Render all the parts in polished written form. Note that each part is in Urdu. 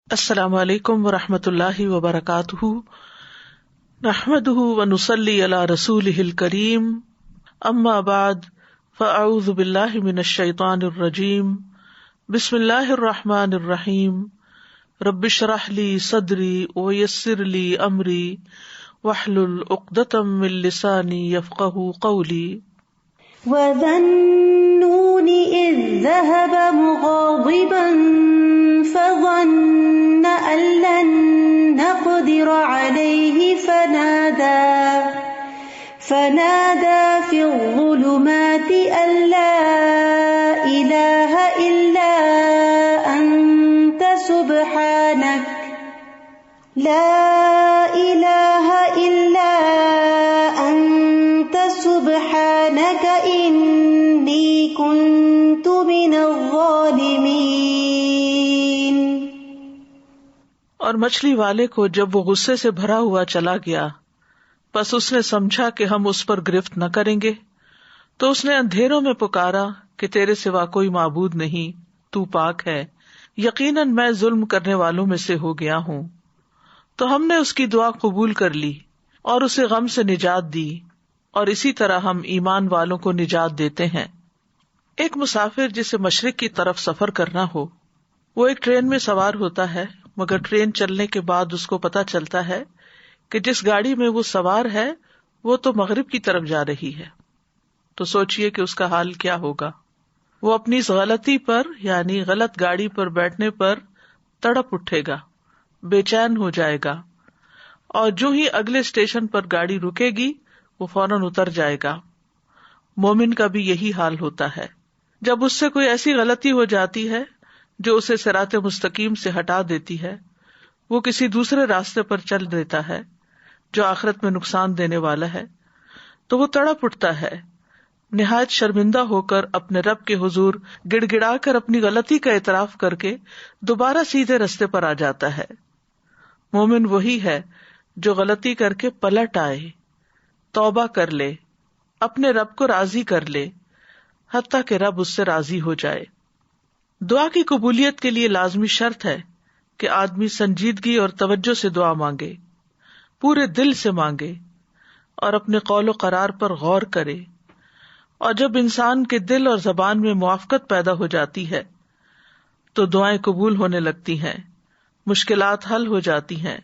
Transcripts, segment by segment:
السلام علیکم ورحمۃ اللہ وبرکاتہ، نحمده ونصلی علی رسولہ الکریم، اما بعد فاعوذ باللہ من الشیطان الرجیم، بسم اللہ الرحمن الرحیم، رب اشرح لی صدری ویسر لی امری واحلل عقدۃ من لسانی یفقہوا قولی۔ وَذَا النُّونِ إِذ ذَهَبَ مُغَاضِبًا فَظَنَّ أَن لَّن نَّقْدِرَ عَلَيْهِ فَنَادَىٰ فِي الظُّلُمَاتِ أَن لَّا إِلَٰهَ إِلَّا أَنتَ سُبْحَانَكَ إِنِّي كُنتُ مِنَ الظَّالِمِينَ۔ اور مچھلی والے کو جب وہ غصے سے بھرا ہوا چلا گیا، پس اس نے سمجھا کہ ہم اس پر گرفت نہ کریں گے، تو اس نے اندھیروں میں پکارا کہ تیرے سوا کوئی معبود نہیں، تو پاک ہے، یقیناً میں ظلم کرنے والوں میں سے ہو گیا ہوں۔ تو ہم نے اس کی دعا قبول کر لی اور اسے غم سے نجات دی، اور اسی طرح ہم ایمان والوں کو نجات دیتے ہیں۔ ایک مسافر جسے مشرق کی طرف سفر کرنا ہو، وہ ایک ٹرین میں سوار ہوتا ہے، مگر ٹرین چلنے کے بعد اس کو پتہ چلتا ہے کہ جس گاڑی میں وہ سوار ہے وہ تو مغرب کی طرف جا رہی ہے، تو سوچئے کہ اس کا حال کیا ہوگا۔ وہ اپنی اس غلطی پر، یعنی غلط گاڑی پر بیٹھنے پر تڑپ اٹھے گا، بے چین ہو جائے گا، اور جو ہی اگلے اسٹیشن پر گاڑی رکے گی وہ فوراً اتر جائے گا۔ مومن کا بھی یہی حال ہوتا ہے، جب اس سے کوئی ایسی غلطی ہو جاتی ہے جو اسے صراط مستقیم سے ہٹا دیتی ہے، وہ کسی دوسرے راستے پر چل دیتا ہے جو آخرت میں نقصان دینے والا ہے، تو وہ تڑپ اٹھتا ہے، نہایت شرمندہ ہو کر اپنے رب کے حضور گڑ گڑا کر اپنی غلطی کا اعتراف کر کے دوبارہ سیدھے رستے پر آ جاتا ہے۔ مومن وہی ہے جو غلطی کر کے پلٹ آئے، توبہ کر لے، اپنے رب کو راضی کر لے، حتیٰ کہ رب اس سے راضی ہو جائے۔ دعا کی قبولیت کے لیے لازمی شرط ہے کہ آدمی سنجیدگی اور توجہ سے دعا مانگے، پورے دل سے مانگے، اور اپنے قول و قرار پر غور کرے۔ اور جب انسان کے دل اور زبان میں موافقت پیدا ہو جاتی ہے تو دعائیں قبول ہونے لگتی ہیں، مشکلات حل ہو جاتی ہیں،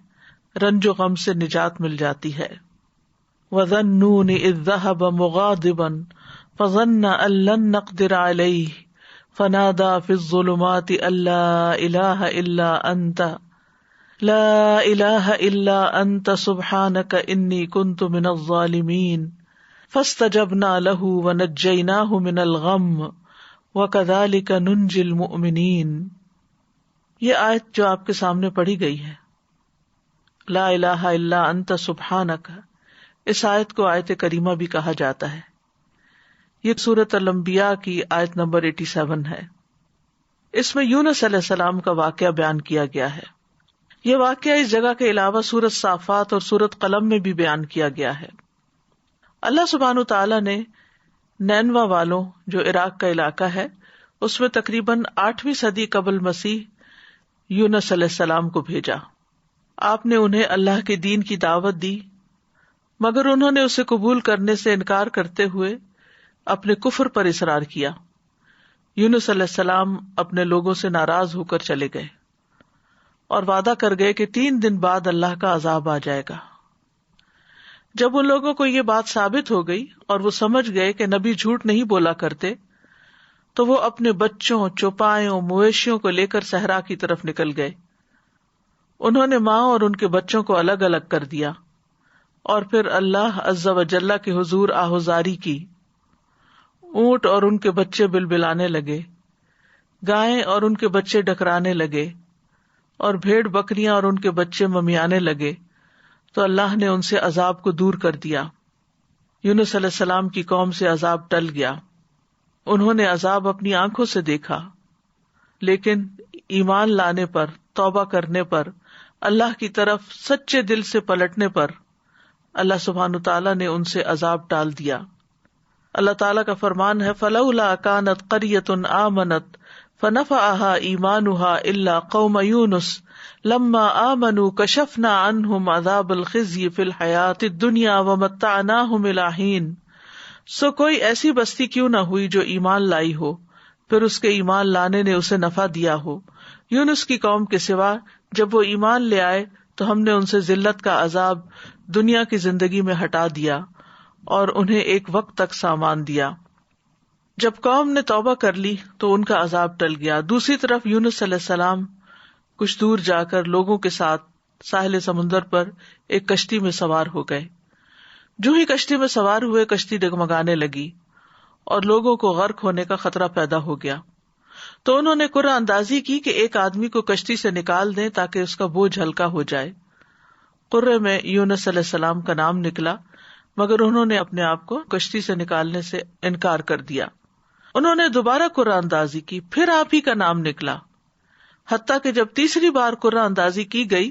رنج و غم سے نجات مل جاتی ہے۔ وَذَا النُّونِ إِذ ذَهَبَ مُغَاضِبًا فَظَنَّ أَن لَّن نَّقْدِرَ عَلَيْهِ فَنَادَىٰ فِي الظُّلُمَاتِ أَن لَّا إِلَٰهَ إِلَّا أَنتَ سُبْحَانَكَ إِنِّي كُنتُ مِنَ الظَّالِمِينَ فَاسْتَجَبْنَا لَهُ وَنَجَّيْنَاهُ مِنَ الْغَمِّ وَكَذَٰلِكَ نُنجِي الْمُؤْمِنِينَ۔ یہ آیت جو آپ کے سامنے پڑھی گئی ہے، لا الہ الا انت سبحانک، اس آیت کو آیت کریمہ بھی کہا جاتا ہے۔ یہ سورۃ الانبیاء کی آیت نمبر 87 ہے۔ اس میں یونس علیہ السلام کا واقعہ بیان کیا گیا ہے۔ یہ واقعہ اس جگہ کے علاوہ سورۃ صافات اور سورۃ قلم میں بھی بیان کیا گیا ہے۔ اللہ سبحانہ وتعالیٰ نے نینوا والوں، جو عراق کا علاقہ ہے، اس میں تقریباً 8ویں صدی قبل مسیح یونس علیہ السلام کو بھیجا۔ آپ نے انہیں اللہ کے دین کی دعوت دی، مگر انہوں نے اسے قبول کرنے سے انکار کرتے ہوئے اپنے کفر پر اصرار کیا۔ یونس علیہ السلام اپنے لوگوں سے ناراض ہو کر چلے گئے اور وعدہ کر گئے کہ 3 دن بعد اللہ کا عذاب آ جائے گا۔ جب ان لوگوں کو یہ بات ثابت ہو گئی اور وہ سمجھ گئے کہ نبی جھوٹ نہیں بولا کرتے، تو وہ اپنے بچوں، چوپایوں، مویشیوں کو لے کر صحرا کی طرف نکل گئے۔ انہوں نے ماں اور ان کے بچوں کو الگ الگ کر دیا، اور پھر اللہ عز و جل کے حضور آہوزاری کی۔ اونٹ اور ان کے بچے بلبلانے لگے، گائیں اور ان کے بچے ڈکرانے لگے، اور بھیڑ بکریاں اور ان کے بچے ممیانے لگے، تو اللہ نے ان سے عذاب کو دور کر دیا۔ یونس علیہ السلام کی قوم سے عذاب ٹل گیا، انہوں نے عذاب اپنی آنکھوں سے دیکھا، لیکن ایمان لانے پر، توبہ کرنے پر، اللہ کی طرف سچے دل سے پلٹنے پر اللہ سبحانہ تعالیٰ نے ان سے عذاب ٹال دیا۔ اللہ تعالیٰ کا فرمان ہے، فَلَوْلَا كَانَتْ قَرْيَةٌ آمَنَتْ فنفعها ایمانها الا قوم یونس لما آمنوا کشفنا عنہم عذاب الخزي فی الحیاۃ الدنیا ومتعناہم الی حین. سو کوئی ایسی بستی کیوں نہ ہوئی جو ایمان لائی ہو پھر اس کے ایمان لانے نے اسے نفع دیا ہو، یونس کی قوم کے سوا. جب وہ ایمان لے آئے تو ہم نے ان سے ذلت کا عذاب دنیا کی زندگی میں ہٹا دیا اور انہیں ایک وقت تک سامان دیا. جب قوم نے توبہ کر لی تو ان کا عذاب ٹل گیا. دوسری طرف یونس علیہ السلام کچھ دور جا کر لوگوں کے ساتھ ساحل سمندر پر ایک کشتی میں سوار ہو گئے. جو ہی کشتی میں سوار ہوئے کشتی ڈگمگانے لگی اور لوگوں کو غرق ہونے کا خطرہ پیدا ہو گیا. تو انہوں نے قرعہ اندازی کی کہ ایک آدمی کو کشتی سے نکال دیں تاکہ اس کا بوجھ ہلکا ہو جائے. قرعے میں یونس علیہ السلام کا نام نکلا، مگر انہوں نے اپنے آپ کو کشتی سے نکالنے سے انکار کر دیا. انہوں نے دوبارہ قرعہ اندازی کی، پھر آپ ہی کا نام نکلا، حتیٰ کہ جب تیسری بار قرعہ اندازی کی گئی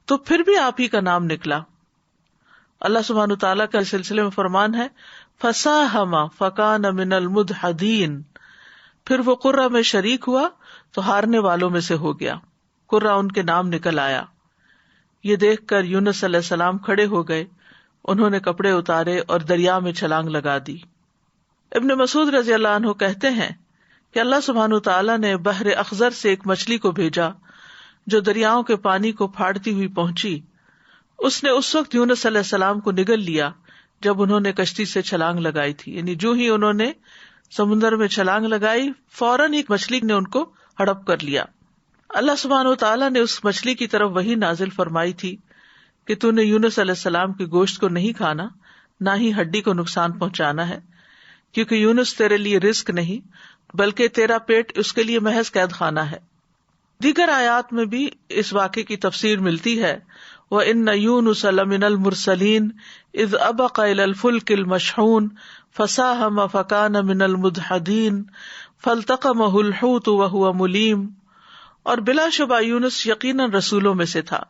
تو پھر بھی آپ ہی کا نام نکلا. اللہ سبحانہ تعالیٰ کا اس سلسلے میں فرمان ہے فَسَاهَمَ فَكَانَ مِنَ الْمُدْحَضِينَ. پھر وہ قرعہ میں شریک ہوا تو ہارنے والوں میں سے ہو گیا، قرعہ ان کے نام نکل آیا. یہ دیکھ کر یونس علیہ السلام کھڑے ہو گئے، انہوں نے کپڑے اتارے اور دریا میں چھلانگ لگا دی. ابن مسعود رضی اللہ عنہ کہتے ہیں کہ اللہ سبحانہ تعالیٰ نے بحر اخضر سے ایک مچھلی کو بھیجا جو دریاؤں کے پانی کو پھاڑتی ہوئی پہنچی. اس نے اس وقت یونس علیہ السلام کو نگل لیا جب انہوں نے کشتی سے چھلانگ لگائی تھی. یعنی جو ہی انہوں نے سمندر میں چھلانگ لگائی فوراً ہی مچھلی نے ان کو ہڑپ کر لیا. اللہ سبحانہ تعالیٰ نے اس مچھلی کی طرف وحی نازل فرمائی تھی کہ تو نے یونس علیہ السلام کے گوشت کو نہیں کھانا، نہ ہی ہڈی کو نقصان پہنچانا ہے، کیونکہ یونس تیرے لیے رزق نہیں بلکہ تیرا پیٹ اس کے لیے محض قید خانہ ہے. دیگر آیات میں بھی اس واقعے کی تفسیر ملتی ہے. وَإِنَّ يُونُسَ لَمِنَ الْمُرْسَلِينَ إِذْ أَبَقَ إِلَى الْفُلْكِ الْمَشْحُونِ فَسَاهَمَ فَكَانَ مِنَ الْمُدْحَضِينَ فَالْتَقَمَهُ الْحُوتُ وَهُوَ مُلِيمٌ. اور بلا شبہ یونس یقیناً رسولوں میں سے تھا.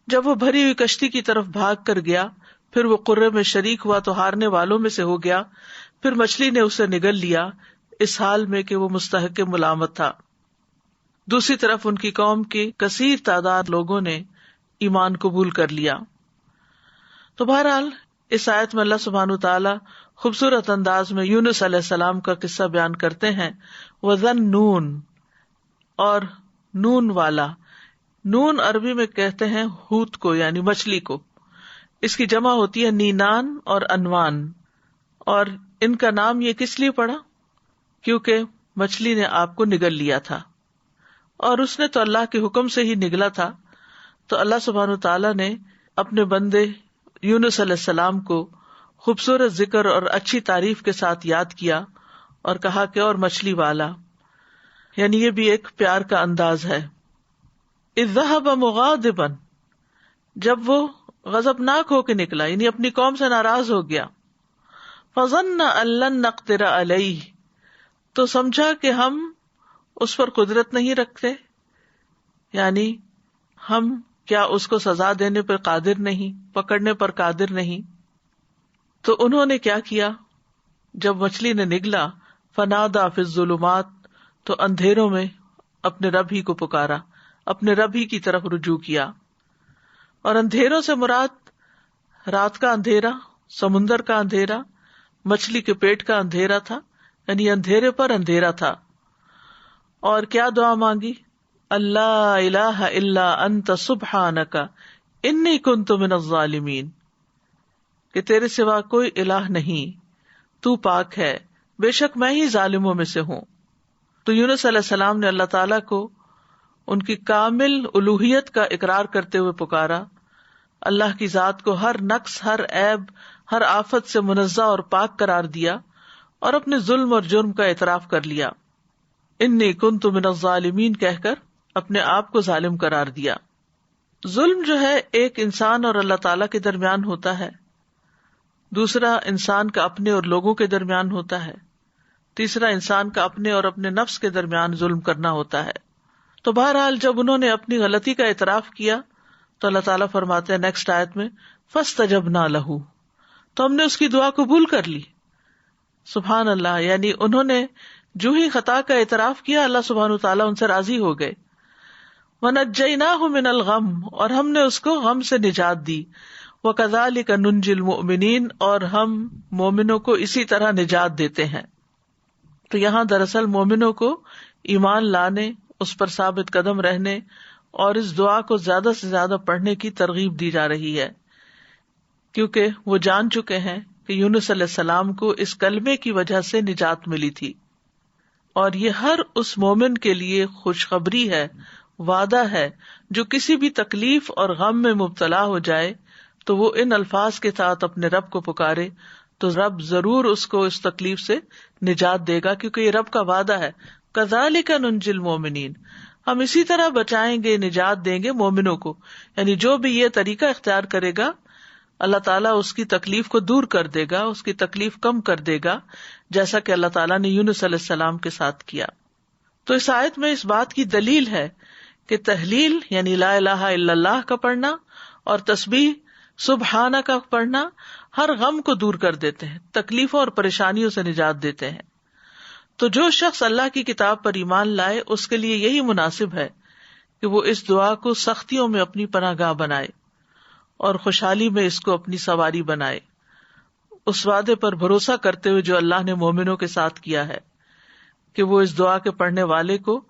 جب وہ بھری ہوئی کشتی کی طرف بھاگ کر گیا پھر وہ قرعے میں شریک ہوا تو ہارنے والوں میں سے ہو گیا. پھر مچھلی نے اسے نگل لیا اس حال میں کہ وہ مستحق ملامت تھا. دوسری طرف ان کی قوم کی کثیر تعداد لوگوں نے ایمان قبول کر لیا. تو بہرحال اس آیت میں اللہ سبحانہ تعالیٰ خوبصورت انداز میں یونس علیہ السلام کا قصہ بیان کرتے ہیں. وَذَنُّونَ، اور نون والا. نون عربی میں کہتے ہیں ہوت کو، یعنی مچھلی کو. اس کی جمع ہوتی ہے نینان اور انوان. اور ان کا نام یہ کس لیے پڑا؟ کیونکہ مچھلی نے آپ کو نگل لیا تھا اور اس نے تو اللہ کے حکم سے ہی نگلا تھا. تو اللہ سبحانہ تعالیٰ نے اپنے بندے یونس علیہ السلام کو خوبصورت ذکر اور اچھی تعریف کے ساتھ یاد کیا اور کہا کہ اور مچھلی والا، یعنی یہ بھی ایک پیار کا انداز ہے. اذ ذهب مغاضبا، جب وہ غضبناک ہو کے نکلا یعنی اپنی قوم سے ناراض ہو گیا. فظن ان لن نقدر علیہ، تو سمجھا کہ ہم اس پر قدرت نہیں رکھتے، یعنی ہم کیا اس کو سزا دینے پر قادر نہیں، پکڑنے پر قادر نہیں. تو انہوں نے کیا کیا، جب مچھلی نے نگلا فنادا فی الظلمات، تو اندھیروں میں اپنے رب ہی کو پکارا، اپنے رب ہی کی طرف رجوع کیا. اور اندھیروں سے مراد رات کا اندھیرا، سمندر کا اندھیرا، مچھلی کے پیٹ کا اندھیرا تھا، یعنی اندھیرے پر اندھیرا تھا. اور کیا دعا مانگی؟ اللہ الہ الا انت سبحانک انی کنت من الظالمین، کہ تیرے سوا کوئی الہ نہیں، تو پاک ہے، بے شک میں ہی ظالموں میں سے ہوں. تو یونس علیہ السلام نے اللہ تعالیٰ کو ان کی کامل الوہیت کا اقرار کرتے ہوئے پکارا، اللہ کی ذات کو ہر نقص، ہر عیب، ہر آفت سے منزہ اور پاک قرار دیا اور اپنے ظلم اور جرم کا اعتراف کر لیا. انی کنت من الظالمین کہہ کر اپنے آپ کو ظالم قرار دیا. ظلم جو ہے ایک انسان اور اللہ تعالیٰ کے درمیان ہوتا ہے، دوسرا انسان کا اپنے اور لوگوں کے درمیان ہوتا ہے، تیسرا انسان کا اپنے اور اپنے نفس کے درمیان ظلم کرنا ہوتا ہے. تو بہرحال جب انہوں نے اپنی غلطی کا اعتراف کیا تو اللہ تعالیٰ فرماتے ہیں نیکسٹ آیت میں فاستجبنا لہ، تو ہم نے اس کی دعا قبول کر لی. سبحان اللہ، یعنی انہوں نے جو ہی خطا کا اعتراف کیا اللہ سبحانہ وتعالیٰ ان سے راضی ہو گئے. وَنَجَّيْنَاهُ مِنَ الْغَمِّ، اور ہم نے اس کو غم سے نجات دی. وَكَذَلِكَ نُنْجِي الْمُؤْمِنِينَ، اور ہم مومنوں کو اسی طرح نجات دیتے ہیں. تو یہاں دراصل مومنوں کو ایمان لانے، اس پر ثابت قدم رہنے اور اس دعا کو زیادہ سے زیادہ پڑھنے کی ترغیب دی جا رہی ہے، کیونکہ وہ جان چکے ہیں کہ یونس علیہ السلام کو اس کلمے کی وجہ سے نجات ملی تھی. اور یہ ہر اس مومن کے لیے خوشخبری ہے، وعدہ ہے، جو کسی بھی تکلیف اور غم میں مبتلا ہو جائے تو وہ ان الفاظ کے ساتھ اپنے رب کو پکارے تو رب ضرور اس کو اس تکلیف سے نجات دے گا، کیونکہ یہ رب کا وعدہ ہے. کذالک ننجی المؤمنین، ہم اسی طرح بچائیں گے، نجات دیں گے مومنوں کو. یعنی جو بھی یہ طریقہ اختیار کرے گا اللہ تعالیٰ اس کی تکلیف کو دور کر دے گا، اس کی تکلیف کم کر دے گا، جیسا کہ اللہ تعالیٰ نے یونس علیہ السلام کے ساتھ کیا. تو اس آیت میں اس بات کی دلیل ہے کہ تحلیل یعنی لا الہ الا اللہ کا پڑھنا اور تسبیح سبحانہ کا پڑھنا ہر غم کو دور کر دیتے ہیں، تکلیفوں اور پریشانیوں سے نجات دیتے ہیں. تو جو شخص اللہ کی کتاب پر ایمان لائے اس کے لیے یہی مناسب ہے کہ وہ اس دعا کو سختیوں میں اپنی پناہ گاہ بنائے اور خوشحالی میں اس کو اپنی سواری بنائے، اس وعدے پر بھروسہ کرتے ہوئے جو اللہ نے مومنوں کے ساتھ کیا ہے کہ وہ اس دعا کے پڑھنے والے کو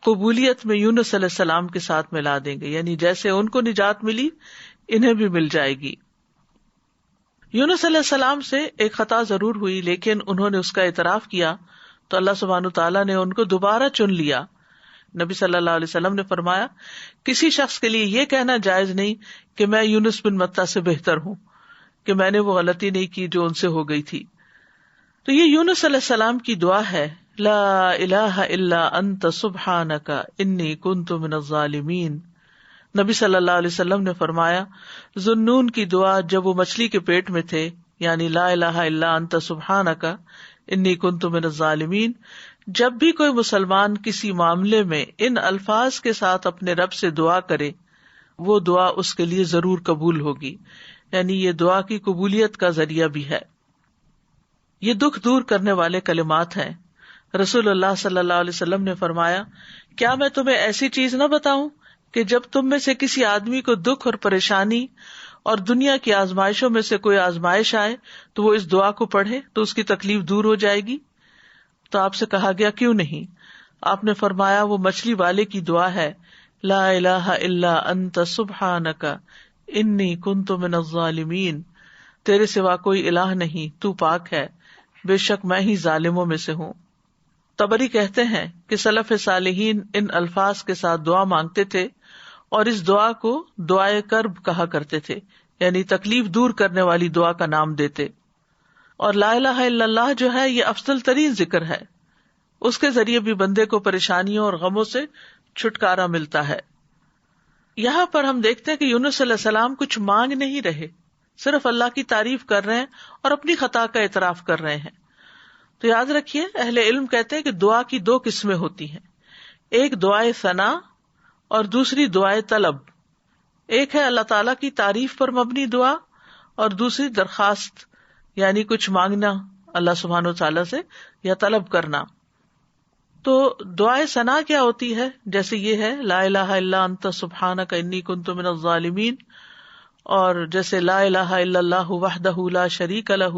قبولیت میں یونس علیہ السلام کے ساتھ ملا دیں گے. یعنی جیسے ان کو نجات ملی انہیں بھی مل جائے گی. یونس علیہ السلام سے ایک خطا ضرور ہوئی، لیکن انہوں نے اس کا اعتراف کیا تو اللہ سبحانہ تعالیٰ نے ان کو دوبارہ چن لیا. نبی صلی اللہ علیہ وسلم نے فرمایا کسی شخص کے لیے یہ کہنا جائز نہیں کہ میں یونس بن متیٰ سے بہتر ہوں، کہ میں نے وہ غلطی نہیں کی جو ان سے ہو گئی تھی. تو یہ یونس علیہ السلام کی دعا ہے، لا الہ الا انت سبحانک انی کنت من الظالمین. نبی صلی اللہ علیہ وسلم نے فرمایا ذوالنون کی دعا جب وہ مچھلی کے پیٹ میں تھے، یعنی لا الہ الا انت سبحانک انی کنت من الظالمین، جب بھی کوئی مسلمان کسی معاملے میں ان الفاظ کے ساتھ اپنے رب سے دعا کرے وہ دعا اس کے لیے ضرور قبول ہوگی. یعنی یہ دعا کی قبولیت کا ذریعہ بھی ہے. یہ دکھ دور کرنے والے کلمات ہیں. رسول اللہ صلی اللہ علیہ وسلم نے فرمایا کیا میں تمہیں ایسی چیز نہ بتاؤں کہ جب تم میں سے کسی آدمی کو دکھ اور پریشانی اور دنیا کی آزمائشوں میں سے کوئی آزمائش آئے تو وہ اس دعا کو پڑھے تو اس کی تکلیف دور ہو جائے گی. تو آپ سے کہا گیا کیوں نہیں؟ آپ نے فرمایا وہ مچھلی والے کی دعا ہے، لا الہ الا انت سبحانک انی کنت من الظالمین، تیرے سوا کوئی الہ نہیں، تو پاک ہے، بے شک میں ہی ظالموں میں سے ہوں. طبری کہتے ہیں کہ سلف صالحین ان الفاظ کے ساتھ دعا مانگتے تھے اور اس دعا کو دعائے کرب کہا کرتے تھے، یعنی تکلیف دور کرنے والی دعا کا نام دیتے. اور لا الہ الا اللہ جو ہے یہ افضل ترین ذکر ہے، اس کے ذریعے بھی بندے کو پریشانیوں اور غموں سے چھٹکارا ملتا ہے. یہاں پر ہم دیکھتے ہیں کہ یونس علیہ السلام کچھ مانگ نہیں رہے، صرف اللہ کی تعریف کر رہے ہیں اور اپنی خطا کا اعتراف کر رہے ہیں. تو یاد رکھیے اہل علم کہتے ہیں کہ دعا کی دو قسمیں ہوتی ہیں، ایک دعائے ثنا اور دوسری دعائے طلب. ایک ہے اللہ تعالیٰ کی تعریف پر مبنی دعا اور دوسری درخواست یعنی کچھ مانگنا اللہ سبحانہ وتعالیٰ سے یا طلب کرنا. تو دعائے ثنا کیا ہوتی ہے؟ جیسے یہ ہے لا الہ الا انت سبحانک انی کنت من الظالمین، اور جیسے لا الہ الا اللہ وحدہ لا شریک لہ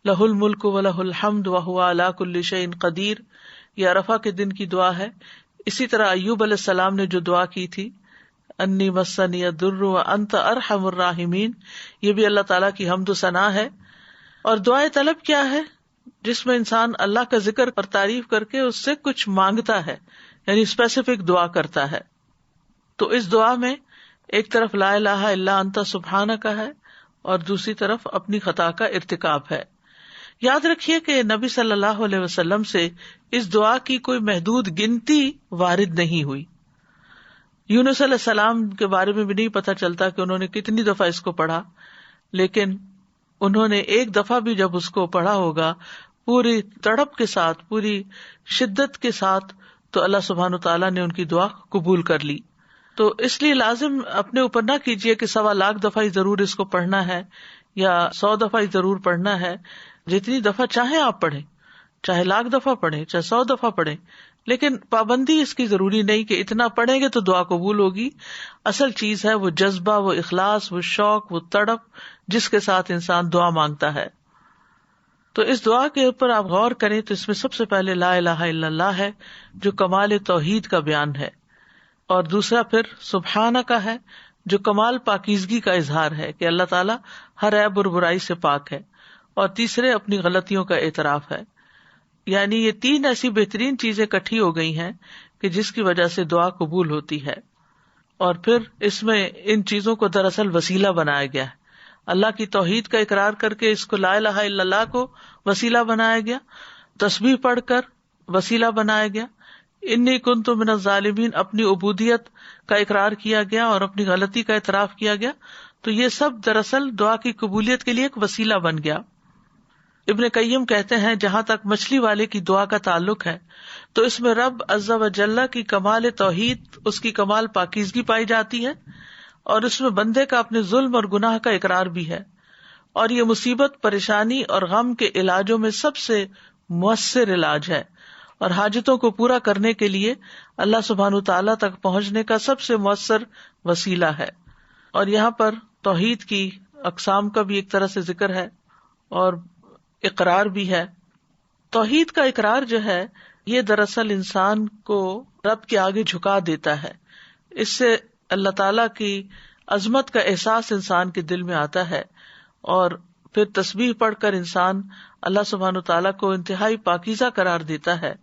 لہ الملک و لہ الحمد وہو علی کل شیء قدیر، یہ عرفہ کے دن کی دعا ہے. اسی طرح ایوب علیہ السلام نے جو دعا کی تھی انی مسنی الضر وانت ارحم الراحمین، یہ بھی اللہ تعالیٰ کی حمد و ثنا ہے. اور دعائے طلب کیا ہے؟ جس میں انسان اللہ کا ذکر اور تعریف کر کے اس سے کچھ مانگتا ہے، یعنی اسپیسیفک دعا کرتا ہے. تو اس دعا میں ایک طرف لا الہ الا انت سبحانک ہے اور دوسری طرف اپنی خطا کا ارتکاب ہے. یاد رکھیے کہ نبی صلی اللہ علیہ وسلم سے اس دعا کی کوئی محدود گنتی وارد نہیں ہوئی. یونس علیہ السلام کے بارے میں بھی نہیں پتہ چلتا کہ انہوں نے کتنی دفعہ اس کو پڑھا، لیکن انہوں نے ایک دفعہ بھی جب اس کو پڑھا ہوگا پوری تڑپ کے ساتھ، پوری شدت کے ساتھ، تو اللہ سبحانہ تعالیٰ نے ان کی دعا قبول کر لی. تو اس لیے لازم اپنے اوپر نہ کیجیے کہ 1.25 لاکھ دفعہ ہی ضرور اس کو پڑھنا ہے یا 100 دفعہ ہی ضرور پڑھنا ہے. جتنی دفعہ چاہیں آپ پڑھیں، چاہے 1,00,000 دفعہ پڑھیں، چاہے 100 دفعہ پڑھیں، لیکن پابندی اس کی ضروری نہیں کہ اتنا پڑھیں گے تو دعا قبول ہوگی. اصل چیز ہے وہ جذبہ، وہ اخلاص، وہ شوق، وہ تڑپ جس کے ساتھ انسان دعا مانگتا ہے. تو اس دعا کے اوپر آپ غور کریں تو اس میں سب سے پہلے لا الہ الا اللہ ہے جو کمال توحید کا بیان ہے، اور دوسرا پھر سبحانہ کا ہے جو کمال پاکیزگی کا اظہار ہے کہ اللہ تعالیٰ ہر عیب اور برائی سے پاک ہے، اور تیسرے اپنی غلطیوں کا اعتراف ہے. یعنی یہ 3 ایسی بہترین چیزیں اکٹھی ہو گئی ہیں کہ جس کی وجہ سے دعا قبول ہوتی ہے. اور پھر اس میں ان چیزوں کو دراصل وسیلہ بنایا گیا ہے. اللہ کی توحید کا اقرار کر کے اس کو لا الہ الا اللہ کو وسیلہ بنایا گیا، تسبیح پڑھ کر وسیلہ بنایا گیا، انی کنت من الظالمین اپنی عبودیت کا اقرار کیا گیا اور اپنی غلطی کا اعتراف کیا گیا. تو یہ سب دراصل دعا کی قبولیت کے لیے ایک وسیلہ بن گیا. ابن قیم کہتے ہیں جہاں تک مچھلی والے کی دعا کا تعلق ہے تو اس میں رب عز و جل کی کمال توحید، اس کی کمال پاکیزگی پائی جاتی ہے، اور اس میں بندے کا اپنے ظلم اور گناہ کا اقرار بھی ہے. اور یہ مصیبت، پریشانی اور غم کے علاجوں میں سب سے مؤثر علاج ہے، اور حاجتوں کو پورا کرنے کے لیے اللہ سبحانہ تعالیٰ تک پہنچنے کا سب سے مؤثر وسیلہ ہے. اور یہاں پر توحید کی اقسام کا بھی ایک طرح سے ذکر ہے اور اقرار بھی ہے. توحید کا اقرار جو ہے یہ دراصل انسان کو رب کے آگے جھکا دیتا ہے. اس سے اللہ تعالیٰ کی عظمت کا احساس انسان کے دل میں آتا ہے، اور پھر تسبیح پڑھ کر انسان اللہ سبحانہ تعالیٰ کو انتہائی پاکیزہ قرار دیتا ہے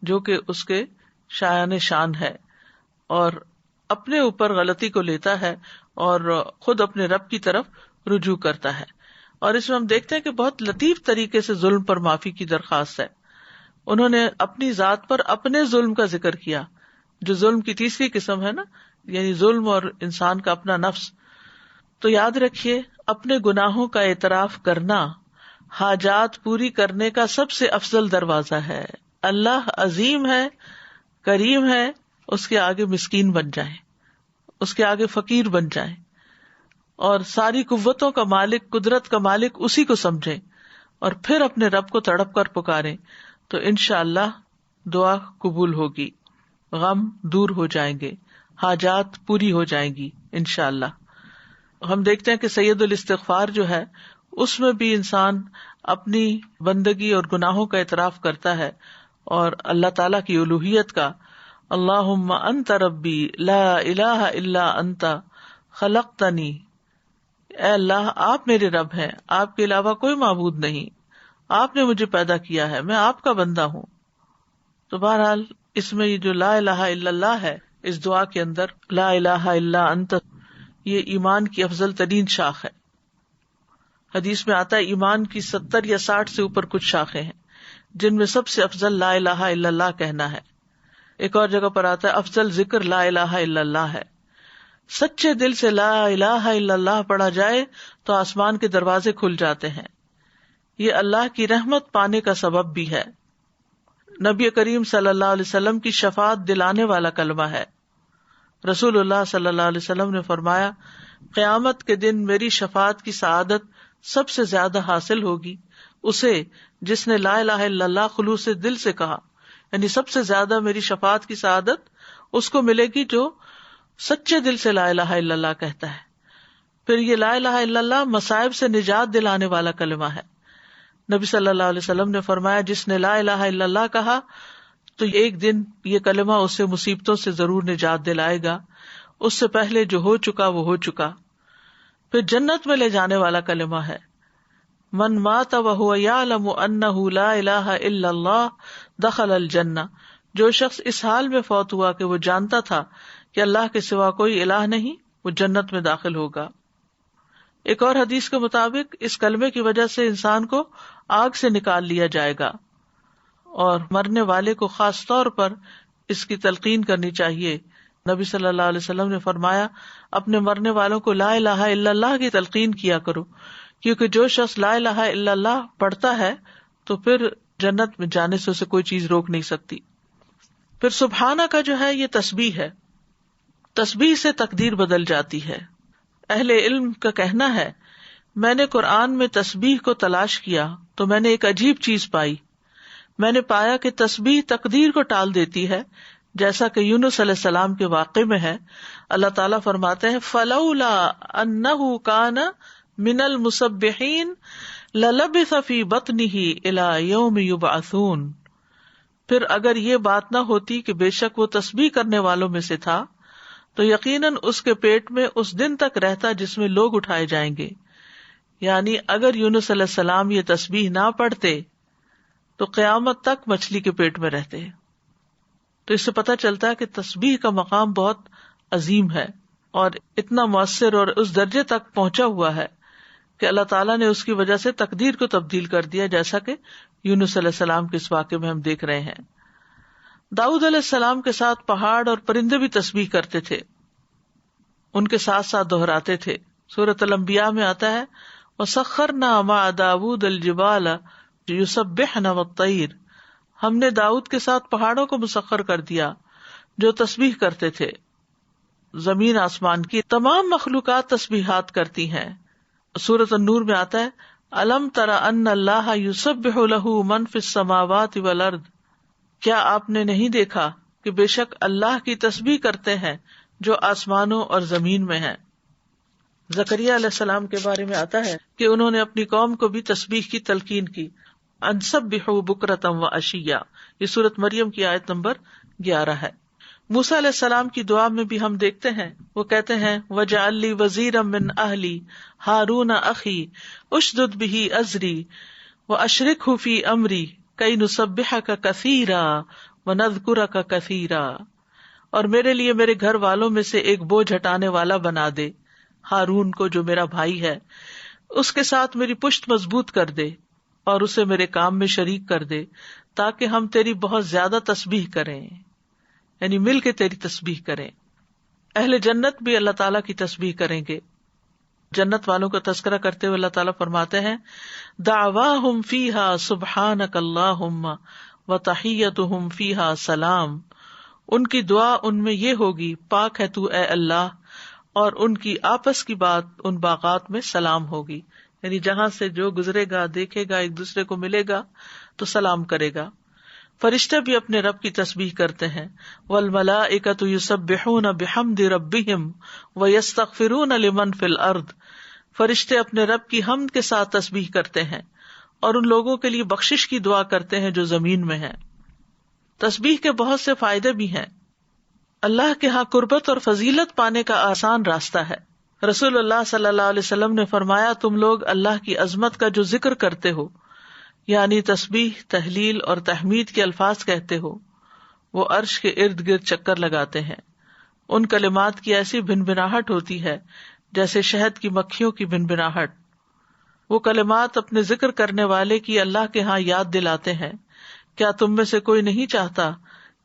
جو کہ اس کے شایان شان ہے، اور اپنے اوپر غلطی کو لیتا ہے اور خود اپنے رب کی طرف رجوع کرتا ہے. اور اس میں ہم دیکھتے ہیں کہ بہت لطیف طریقے سے ظلم پر معافی کی درخواست ہے. انہوں نے اپنی ذات پر اپنے ظلم کا ذکر کیا، جو ظلم کی تیسری قسم ہے نا، یعنی ظلم اور انسان کا اپنا نفس. تو یاد رکھیے اپنے گناہوں کا اعتراف کرنا حاجات پوری کرنے کا سب سے افضل دروازہ ہے. اللہ عظیم ہے، کریم ہے، اس کے آگے مسکین بن جائیں، اس کے آگے فقیر بن جائیں، اور ساری قوتوں کا مالک، قدرت کا مالک اسی کو سمجھیں، اور پھر اپنے رب کو تڑپ کر پکاریں تو انشاءاللہ دعا قبول ہوگی، غم دور ہو جائیں گے، حاجات پوری ہو جائیں گی انشاءاللہ. ہم دیکھتے ہیں کہ سید الاستغفار جو ہے اس میں بھی انسان اپنی بندگی اور گناہوں کا اعتراف کرتا ہے اور اللہ تعالیٰ کی الوہیت کا. اللہم انت ربی لا الہ الا انت خلقتنی، اے اللہ آپ میرے رب ہیں، آپ کے علاوہ کوئی معبود نہیں، آپ نے مجھے پیدا کیا ہے، میں آپ کا بندہ ہوں. تو بہرحال اس میں یہ جو لا الہ الا اللہ ہے اس دعا کے اندر لا الہ الا انت، یہ ایمان کی افضل ترین شاخ ہے. حدیث میں آتا ہے ایمان کی 70 یا 60 سے اوپر کچھ شاخیں ہیں جن میں سب سے افضل لا الہ الا اللہ کہنا ہے. ایک اور جگہ پر آتا ہے افضل ذکر لا الہ الا اللہ ہے. سچے دل سے لا الہ الا اللہ پڑھا جائے تو آسمان کے دروازے کھل جاتے ہیں. یہ اللہ کی رحمت پانے کا سبب بھی ہے. نبی کریم صلی اللہ علیہ وسلم کی شفاعت دلانے والا کلمہ ہے. رسول اللہ صلی اللہ علیہ وسلم نے فرمایا قیامت کے دن میری شفاعت کی سعادت سب سے زیادہ حاصل ہوگی اسے جس نے لا الہ الا اللہ خلوص دل سے کہا. یعنی سب سے زیادہ میری شفاعت کی سعادت اس کو ملے گی جو سچے دل سے لا الہ الا اللہ کہتا ہے. پھر یہ لا الہ الا اللہ مصائب سے نجات دلانے والا کلمہ ہے. نبی صلی اللہ علیہ وسلم نے فرمایا جس نے لا الہ الا اللہ کہا تو ایک دن یہ کلمہ اسے مصیبتوں سے ضرور نجات دلائے گا، اس سے پہلے جو ہو چکا وہ ہو چکا. پھر جنت میں لے جانے والا کلمہ ہے من مات وهو يعلم انه لا الہ الا اللہ دخل الجنہ. جو شخص اس حال میں فوت ہوا کہ وہ جانتا تھا کہ اللہ کے سوا کوئی الہ نہیں، وہ جنت میں داخل ہوگا. ایک اور حدیث کے مطابق اس کلمے کی وجہ سے انسان کو آگ سے نکال لیا جائے گا، اور مرنے والے کو خاص طور پر اس کی تلقین کرنی چاہیے. نبی صلی اللہ علیہ وسلم نے فرمایا اپنے مرنے والوں کو لا الہ الا اللہ کی تلقین کیا کرو، کیونکہ جو شخص لا الہ الا اللہ پڑھتا ہے تو پھر جنت میں جانے سے اسے کوئی چیز روک نہیں سکتی. پھر سبحانہ کا جو ہے یہ تسبیح ہے. تسبیح سے تقدیر بدل جاتی ہے. اہل علم کا کہنا ہے میں نے قرآن میں تسبیح کو تلاش کیا تو میں نے ایک عجیب چیز پائی. میں نے پایا کہ تسبیح تقدیر کو ٹال دیتی ہے، جیسا کہ یونس علیہ السلام کے واقعے میں ہے۔ اللہ تعالیٰ فرماتے ہیں فلولا انہ کان من المسبحین للبث فی بطنہ الی یوم یبعثون، پھر اگر یہ بات نہ ہوتی کہ بے شک وہ تسبیح کرنے والوں میں سے تھا تو یقیناً اس کے پیٹ میں اس دن تک رہتا جس میں لوگ اٹھائے جائیں گے۔ یعنی اگر یونس علیہ السلام یہ تسبیح نہ پڑھتے تو قیامت تک مچھلی کے پیٹ میں رہتے۔ تو اس سے پتہ چلتا ہے کہ تسبیح کا مقام بہت عظیم ہے اور اتنا مؤثر اور اس درجے تک پہنچا ہوا ہے کہ اللہ تعالیٰ نے اس کی وجہ سے تقدیر کو تبدیل کر دیا، جیسا کہ یونس علیہ السلام کے اس واقعے میں ہم دیکھ رہے ہیں۔ داؤد علیہ السلام کے ساتھ پہاڑ اور پرندے بھی تسبیح کرتے تھے، ان کے ساتھ ساتھ دہراتے تھے۔ سورۃ الانبیاء میں آتا ہے وَسَخَّرْنَا مَعَ دَاوُودَ الْجِبَالَ يُسَبِّحْنَ وَالطَّيْرَ، ہم نے داؤد کے ساتھ پہاڑوں کو مسخر کر دیا جو تسبیح کرتے تھے۔ زمین آسمان کی تمام مخلوقات تسبیحات کرتی ہیں۔ سورۃ النور میں آتا ہے الم تر ان اللہ یسبح لہ من فی السماوات والارض، کیا آپ نے نہیں دیکھا کہ بے شک اللہ کی تسبیح کرتے ہیں جو آسمانوں اور زمین میں ہیں۔ زکریا علیہ السلام کے بارے میں آتا ہے کہ انہوں نے اپنی قوم کو بھی تسبیح کی تلقین کی، ان سبحوا بکرۃ وعشیا، یہ سورۃ مریم کی آیت نمبر 11 ہے۔ موسیٰ علیہ السلام کی دعا میں بھی ہم دیکھتے ہیں، وہ کہتے ہیں وَاجْعَل لِّي وَزِيرًا مِّنْ أَهْلِي هَارُونَ أَخِي اشْدُدْ بِهِ أَزْرِي وَأَشْرِكْهُ فِي أَمْرِي كَيْ نُسَبِّحَكَ كَثِيرًا وَنَذْكُرَكَ كَثِيرًا، اور میرے لیے میرے گھر والوں میں سے ایک بوجھ ہٹانے والا بنا دے، ہارون کو جو میرا بھائی ہے، اس کے ساتھ میری پشت مضبوط کر دے اور اسے میرے کام میں شریک کر دے تاکہ ہم تیری بہت زیادہ تسبیح کریں، یعنی مل کے تیری تسبیح کریں۔ اہل جنت بھی اللہ تعالیٰ کی تسبیح کریں گے۔ جنت والوں کا تذکرہ کرتے ہوئے اللہ تعالیٰ فرماتے ہیں دعواہم فیہا سبحانک اللہم وتحیتہم فیہا سلام، ان کی دعا ان میں یہ ہوگی پاک ہے تو اے اللہ، اور ان کی آپس کی بات ان باغات میں سلام ہوگی، یعنی جہاں سے جو گزرے گا دیکھے گا ایک دوسرے کو ملے گا تو سلام کرے گا۔ فرشتے بھی اپنے رب کی تسبیح کرتے ہیں، والملائکۃ یسبحون بحمد ربہم ویستغفرون لمن فی الارض، فرشتے اپنے رب کی حمد کے ساتھ تسبیح کرتے ہیں اور ان لوگوں کے لیے بخشش کی دعا کرتے ہیں جو زمین میں ہیں۔ تسبیح کے بہت سے فائدے بھی ہیں۔ اللہ کے ہاں قربت اور فضیلت پانے کا آسان راستہ ہے۔ رسول اللہ صلی اللہ علیہ وسلم نے فرمایا تم لوگ اللہ کی عظمت کا جو ذکر کرتے ہو، یعنی تسبیح، تحلیل اور تحمید کے الفاظ کہتے ہو، وہ عرش کے ارد گرد چکر لگاتے ہیں۔ ان کلمات کی ایسی بھنبھناہٹ ہوتی ہے جیسے شہد کی مکھیوں کی بھنبھناہٹ۔ وہ کلمات اپنے ذکر کرنے والے کی اللہ کے ہاں یاد دلاتے ہیں۔ کیا تم میں سے کوئی نہیں چاہتا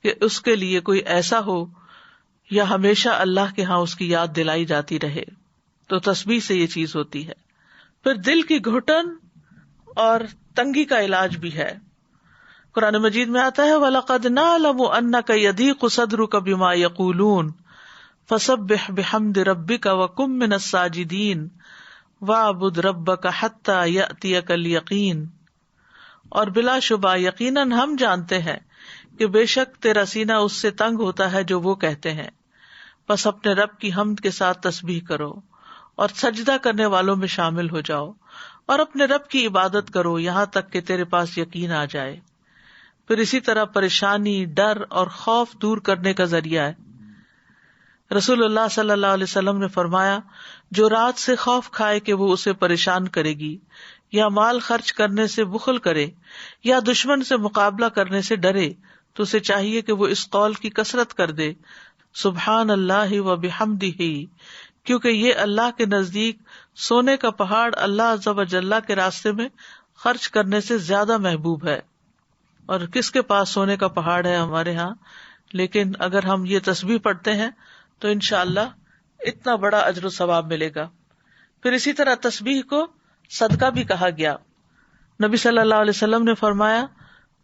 کہ اس کے لیے کوئی ایسا ہو یا ہمیشہ اللہ کے ہاں اس کی یاد دلائی جاتی رہے؟ تو تسبیح سے یہ چیز ہوتی ہے۔ پھر دل کی گھٹن اور تنگی کا علاج بھی ہے۔ قرآن مجید میں آتا ہے وَلَقَدْ نَعْلَمُ أَنَّكَ يَضِيقُ صَدْرُكَ بِمَا يَقُولُونَ فَسَبِّحْ بِحَمْدِ رَبِّكَ وَكُن مِّنَ السَّاجِدِينَ وَاعْبُدْ رَبَّكَ حَتَّى يَأْتِيَكَ الْيَقِينُ، اور بلا شبہ یقیناً ہم جانتے ہیں کہ بے شک تیرا سینہ اس سے تنگ ہوتا ہے جو وہ کہتے ہیں، بس اپنے رب کی حمد کے ساتھ تسبیح کرو اور سجدہ کرنے والوں میں شامل ہو جاؤ اور اپنے رب کی عبادت کرو یہاں تک کہ تیرے پاس یقین آ جائے۔ پھر اسی طرح پریشانی، ڈر اور خوف دور کرنے کا ذریعہ ہے۔ رسول اللہ صلی اللہ علیہ وسلم نے فرمایا جو رات سے خوف کھائے کہ وہ اسے پریشان کرے گی، یا مال خرچ کرنے سے بخل کرے، یا دشمن سے مقابلہ کرنے سے ڈرے، تو اسے چاہیے کہ وہ اس قول کی کثرت کر دے سبحان اللہ و بحمدہ، کیونکہ یہ اللہ کے نزدیک سونے کا پہاڑ اللہ عز و جل کے راستے میں خرچ کرنے سے زیادہ محبوب ہے۔ اور کس کے پاس سونے کا پہاڑ ہے ہمارے ہاں، لیکن اگر ہم یہ تسبیح پڑھتے ہیں تو انشاءاللہ اتنا بڑا اجر و ثواب ملے گا۔ پھر اسی طرح تسبیح کو صدقہ بھی کہا گیا۔ نبی صلی اللہ علیہ وسلم نے فرمایا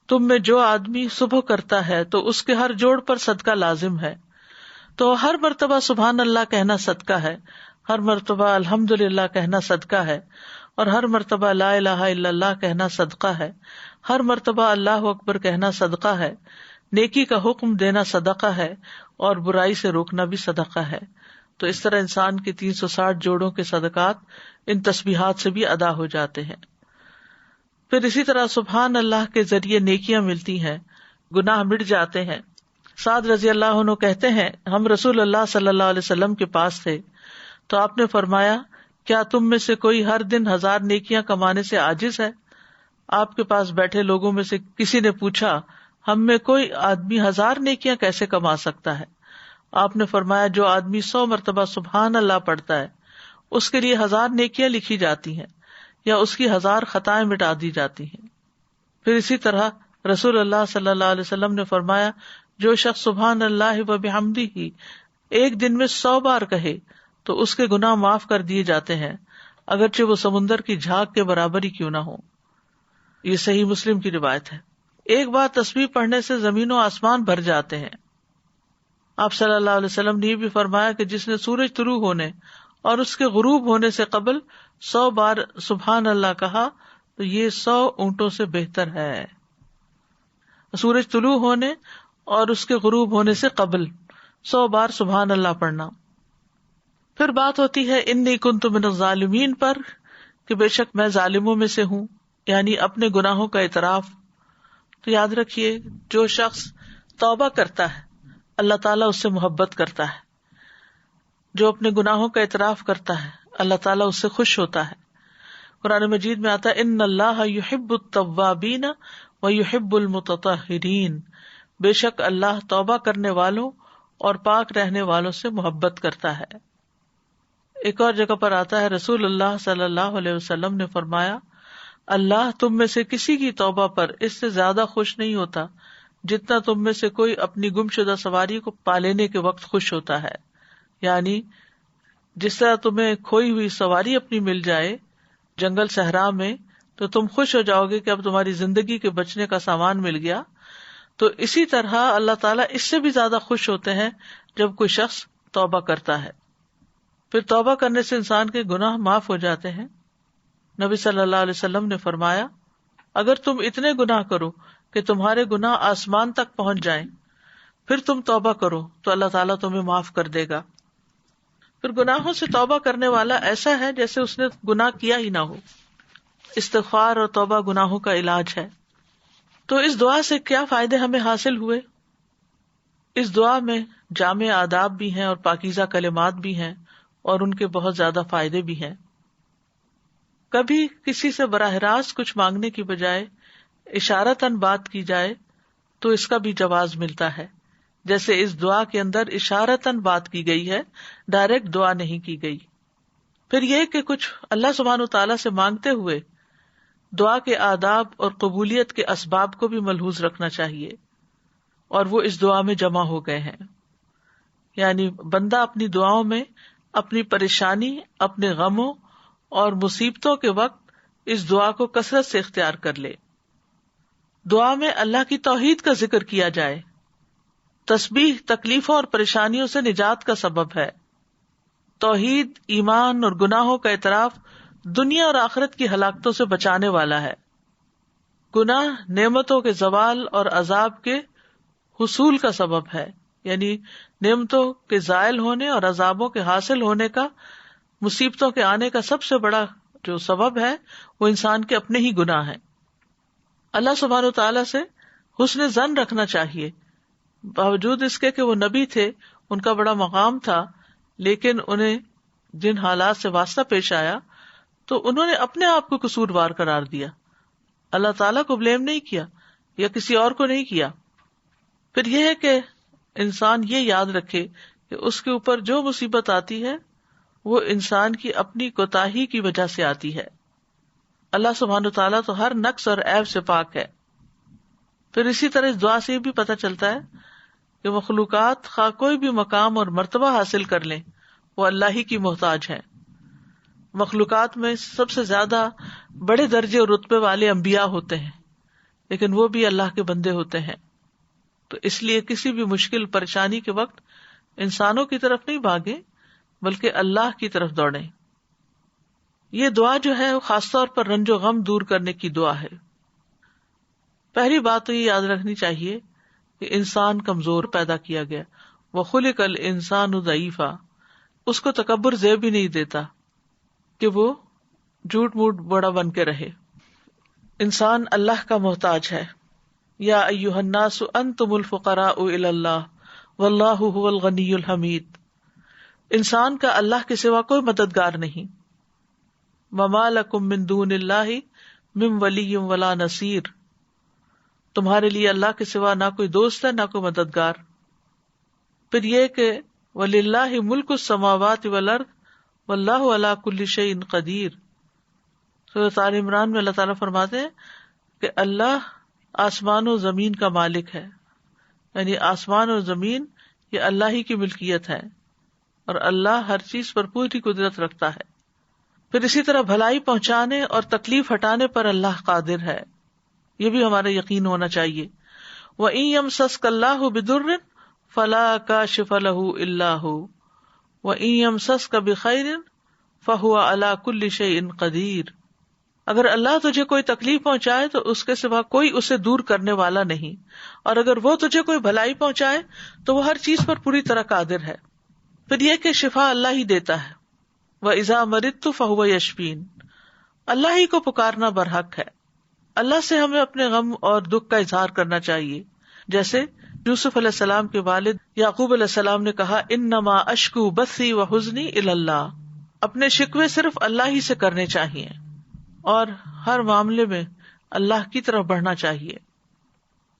تم میں جو آدمی صبح کرتا ہے تو اس کے ہر جوڑ پر صدقہ لازم ہے، تو ہر مرتبہ سبحان اللہ کہنا صدقہ ہے، ہر مرتبہ الحمدللہ کہنا صدقہ ہے، اور ہر مرتبہ لا الہ الا اللہ کہنا صدقہ ہے، ہر مرتبہ اللہ اکبر کہنا صدقہ ہے، نیکی کا حکم دینا صدقہ ہے، اور برائی سے روکنا بھی صدقہ ہے۔ تو اس طرح انسان کے 360 جوڑوں کے صدقات ان تسبیحات سے بھی ادا ہو جاتے ہیں۔ پھر اسی طرح سبحان اللہ کے ذریعے نیکیاں ملتی ہیں، گناہ مٹ جاتے ہیں۔ سعد رضی اللہ عنہ کہتے ہیں ہم رسول اللہ صلی اللہ علیہ وسلم کے پاس تھے تو آپ نے فرمایا کیا تم میں سے کوئی ہر دن 1000 نیکیاں کمانے سے عاجز ہے؟ آپ کے پاس بیٹھے لوگوں میں سے کسی نے پوچھا ہم میں کوئی آدمی 1000 نیکیاں کیسے کما سکتا ہے؟ آپ نے فرمایا جو آدمی 100 مرتبہ سبحان اللہ پڑھتا ہے اس کے لیے 1000 نیکیاں لکھی جاتی ہیں یا اس کی 1000 خطائیں مٹا دی جاتی ہیں۔ پھر اسی طرح رسول اللہ صلی اللہ علیہ وسلم نے فرمایا جو شخص سبحان اللہ و بحمدہ ایک دن میں 100 بار کہے تو اس کے گناہ معاف کر دیے جاتے ہیں، اگرچہ وہ سمندر کی جھاگ کے برابر ہی کیوں نہ ہو۔ یہ صحیح مسلم کی روایت ہے۔ ایک بار تسبیح پڑھنے سے زمین و آسمان بھر جاتے ہیں۔ آپ صلی اللہ علیہ وسلم نے یہ بھی فرمایا کہ جس نے سورج طلوع ہونے اور اس کے غروب ہونے سے قبل 100 بار سبحان اللہ کہا تو یہ 100 اونٹوں سے بہتر ہے۔ سورج طلوع ہونے اور اس کے غروب ہونے سے قبل 100 بار سبحان اللہ پڑھنا۔ پھر بات ہوتی ہے انی کنت من الظالمین پر، کہ بے شک میں ظالموں میں سے ہوں، یعنی اپنے گناہوں کا اعتراف۔ تو یاد رکھیے جو شخص توبہ کرتا ہے اللہ تعالیٰ اس سے محبت کرتا ہے، جو اپنے گناہوں کا اعتراف کرتا ہے اللہ تعالیٰ اس سے خوش ہوتا ہے۔ قرآن مجید میں آتا ہے ان اللہ یحب التوابین ویحب المتطہرین، بے شک اللہ توبہ کرنے والوں اور پاک رہنے والوں سے محبت کرتا ہے۔ ایک اور جگہ پر آتا ہے رسول اللہ صلی اللہ علیہ وسلم نے فرمایا اللہ تم میں سے کسی کی توبہ پر اس سے زیادہ خوش نہیں ہوتا جتنا تم میں سے کوئی اپنی گمشدہ سواری کو پا لینے کے وقت خوش ہوتا ہے۔ یعنی جس طرح تمہیں کھوئی ہوئی سواری اپنی مل جائے جنگل صحرا میں تو تم خوش ہو جاؤ گے کہ اب تمہاری زندگی کے بچنے کا سامان مل گیا، تو اسی طرح اللہ تعالیٰ اس سے بھی زیادہ خوش ہوتے ہیں جب کوئی شخص توبہ کرتا ہے۔ پھر توبہ کرنے سے انسان کے گناہ معاف ہو جاتے ہیں۔ نبی صلی اللہ علیہ وسلم نے فرمایا اگر تم اتنے گناہ کرو کہ تمہارے گناہ آسمان تک پہنچ جائیں پھر تم توبہ کرو تو اللہ تعالیٰ تمہیں معاف کر دے گا۔ پھر گناہوں سے توبہ کرنے والا ایسا ہے جیسے اس نے گناہ کیا ہی نہ ہو۔ استغفار اور توبہ گناہوں کا علاج ہے۔ تو اس دعا سے کیا فائدے ہمیں حاصل ہوئے؟ اس دعا میں جامع آداب بھی ہیں اور پاکیزہ کلمات بھی ہیں اور ان کے بہت زیادہ فائدے بھی ہیں۔ کبھی کسی سے براہ راست کچھ مانگنے کی بجائے اشارتاً بات کی جائے تو اس کا بھی جواز ملتا ہے، جیسے اس دعا کے اندر اشارتاً بات کی گئی ہے، ڈائریکٹ دعا نہیں کی گئی۔ پھر یہ کہ کچھ اللہ سبحانہ وتعالیٰ سے مانگتے ہوئے دعا کے آداب اور قبولیت کے اسباب کو بھی ملحوظ رکھنا چاہیے، اور وہ اس دعا میں جمع ہو گئے ہیں۔ یعنی بندہ اپنی دعاؤں میں اپنی پریشانی، اپنے غموں اور مصیبتوں کے وقت اس دعا کو کثرت سے اختیار کر لے۔ دعا میں اللہ کی توحید کا ذکر کیا جائے۔ تسبیح تکلیفوں اور پریشانیوں سے نجات کا سبب ہے۔ توحید، ایمان اور گناہوں کا اعتراف دنیا اور آخرت کی ہلاکتوں سے بچانے والا ہے۔ گناہ نعمتوں کے زوال اور عذاب کے حصول کا سبب ہے، یعنی نعمتوں کے زائل ہونے اور عذابوں کے حاصل ہونے کا، مصیبتوں کے آنے کا سب سے بڑا جو سبب ہے وہ انسان کے اپنے ہی گناہ ہیں۔ اللہ سبحانہ و تعالیٰ سے حسن ظن رکھنا چاہیے، باوجود اس کے کہ وہ نبی تھے، ان کا بڑا مقام تھا، لیکن انہیں جن حالات سے واسطہ پیش آیا تو انہوں نے اپنے آپ کو قصوروار قرار دیا، اللہ تعالیٰ کو بلیم نہیں کیا یا کسی اور کو نہیں کیا۔ پھر یہ ہے کہ انسان یہ یاد رکھے کہ اس کے اوپر جو مصیبت آتی ہے وہ انسان کی اپنی کوتاہی کی وجہ سے آتی ہے۔ اللہ سبحانہ وتعالیٰ تو ہر نقص اور عیب سے پاک ہے۔ پھر اسی طرح اس دعا سے یہ بھی پتہ چلتا ہے کہ مخلوقات خواہ کوئی بھی مقام اور مرتبہ حاصل کر لیں وہ اللہ ہی کی محتاج ہیں۔ مخلوقات میں سب سے زیادہ بڑے درجے اور رتبے والے انبیاء ہوتے ہیں، لیکن وہ بھی اللہ کے بندے ہوتے ہیں۔ تو اس لیے کسی بھی مشکل پریشانی کے وقت انسانوں کی طرف نہیں بھاگیں بلکہ اللہ کی طرف دوڑیں۔ یہ دعا جو ہے خاص طور پر رنج و غم دور کرنے کی دعا ہے. پہلی بات تو یہ یاد رکھنی چاہیے کہ انسان کمزور پیدا کیا گیا. وَخُلِقَ الْإِنسَانُ ضَعِيفًا، اس کو تکبر زیب ہی نہیں دیتا کہ وہ جھوٹ موٹ بڑا بن کے رہے. انسان اللہ کا محتاج ہے. یا ایھا الناس انتم الفقراء الی اللہ واللہ ھو الغنی الحمید. انسان کا اللہ کے سوا کوئی مددگار نہیں. وما لکم من دون اللہ من ولی ولا نصیر. تمہارے لیے اللہ کے سوا نہ کوئی دوست ہے نہ کوئی مددگار. پھر یہ کہ وَلِلَّهِ مُلْكُ السَّمَاوَاتِ وَالْأَرْضِ وَاللَّهُ عَلَى كُلِّ شَيْءٍ قَدِيرٌ. سورۃ آل عمران میں اللہ تعالیٰ فرماتے ہیں کہ اللہ آسمان و زمین کا مالک ہے، یعنی آسمان اور زمین یہ اللہ ہی کی ملکیت ہے اور اللہ ہر چیز پر پوری قدرت رکھتا ہے. پھر اسی طرح بھلائی پہنچانے اور تکلیف ہٹانے پر اللہ قادر ہے، یہ بھی ہمارا یقین ہونا چاہیے. وَإِن يَمْسَسْكَ اللَّهُ بِضُرٍّ فَلَا كَاشِفَ لَهُ إِلَّا هُوَ وَإِن يَمْسَسْكَ بِخَيْرٍ فَهُوَ عَلَى كُلِّ شَيْءٍ قَدِيرٌ. اگر اللہ تجھے کوئی تکلیف پہنچائے تو اس کے سوا کوئی اسے دور کرنے والا نہیں، اور اگر وہ تجھے کوئی بھلائی پہنچائے تو وہ ہر چیز پر پوری طرح قادر ہے. پھر یہ کہ شفا اللہ ہی دیتا ہے. وَإِذَا مَرِضْتُ فَهُوَ يَشْفِينِ. اللہ ہی کو پکارنا برحق ہے. اللہ سے ہمیں اپنے غم اور دکھ کا اظہار کرنا چاہیے. جیسے یوسف علیہ السلام کے والد یعقوب علیہ السلام نے کہا انما اشکو بثی وحزنی الی اللہ. اپنے شکوے صرف اللہ ہی سے کرنے چاہیے اور ہر معاملے میں اللہ کی طرف بڑھنا چاہیے.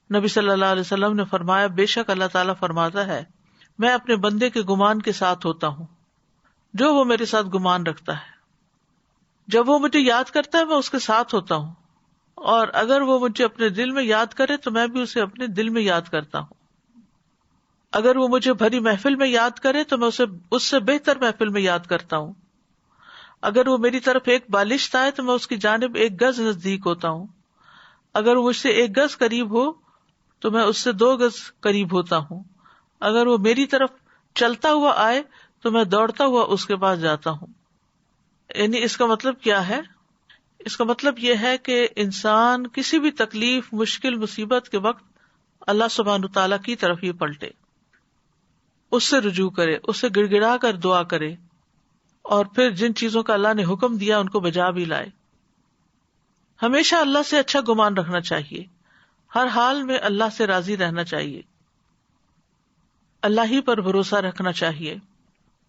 نبی صلی اللہ علیہ وسلم نے فرمایا بے شک اللہ تعالیٰ فرماتا ہے میں اپنے بندے کے گمان کے ساتھ ہوتا ہوں جو وہ میرے ساتھ گمان رکھتا ہے. جب وہ مجھے یاد کرتا ہے میں اس کے ساتھ ہوتا ہوں، اور اگر وہ مجھے اپنے دل میں یاد کرے تو میں بھی اسے اپنے دل میں یاد کرتا ہوں. اگر وہ مجھے بھری محفل میں یاد کرے تو میں اسے اس سے بہتر محفل میں یاد کرتا ہوں. اگر وہ میری طرف ایک بالشت آئے تو میں اس کی جانب ایک گز نزدیک ہوتا ہوں. اگر وہ مجھ سے ایک گز قریب ہو تو میں اس سے 2 گز قریب ہوتا ہوں. اگر وہ میری طرف چلتا ہوا آئے تو میں دوڑتا ہوا اس کے پاس جاتا ہوں. یعنی اس کا مطلب کیا ہے؟ اس کا مطلب یہ ہے کہ انسان کسی بھی تکلیف مشکل مصیبت کے وقت اللہ سبحانہ تعالیٰ کی طرف ہی پلٹے، اس سے رجوع کرے، اس سے گڑ گڑا کر دعا کرے، اور پھر جن چیزوں کا اللہ نے حکم دیا ان کو بجا بھی لائے. ہمیشہ اللہ سے اچھا گمان رکھنا چاہیے، ہر حال میں اللہ سے راضی رہنا چاہیے، اللہ ہی پر بھروسہ رکھنا چاہیے.